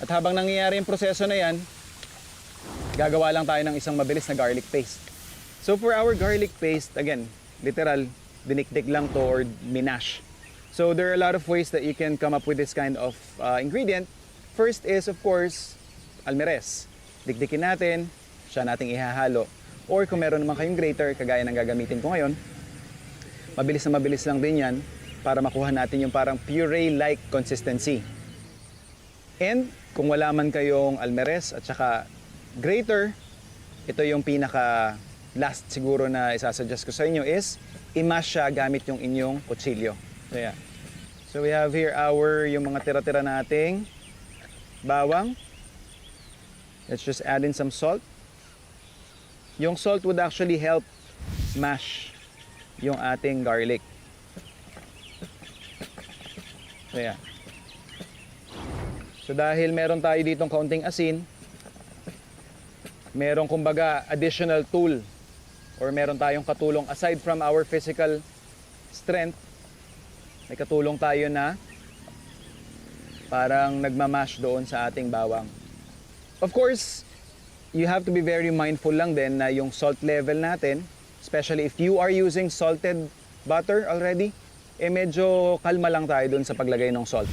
At habang nangyayari yung proseso na yan, gagawa lang tayo ng isang mabilis na garlic paste. So for our garlic paste, again, literal, dinikdik lang to or minash. So there are a lot of ways that you can come up with this kind of ingredient. First is, of course, almeres. Dikdikin natin, siya nating ihahalo. Or kung meron naman kayong grater, kagaya ng gagamitin ko ngayon, mabilis na mabilis lang din yan para makuha natin yung parang puree-like consistency. And kung wala man kayong almeres at saka grater, ito yung pinaka last siguro na isasuggest ko sa inyo is i-mash siya gamit yung inyong kutsilyo. So yeah. So we have here yung mga tira-tira nating bawang. Let's just add in some salt. Yung salt would actually help mash yung ating garlic. So yeah. So dahil meron tayo ditong kaunting asin, merong kumbaga additional tool or meron tayong katulong aside from our physical strength, may katulong tayo na parang nagmamash doon sa ating bawang. Of course, you have to be very mindful lang din na yung salt level natin, especially if you are using salted butter already, medyo kalma lang tayo doon sa paglagay ng salt.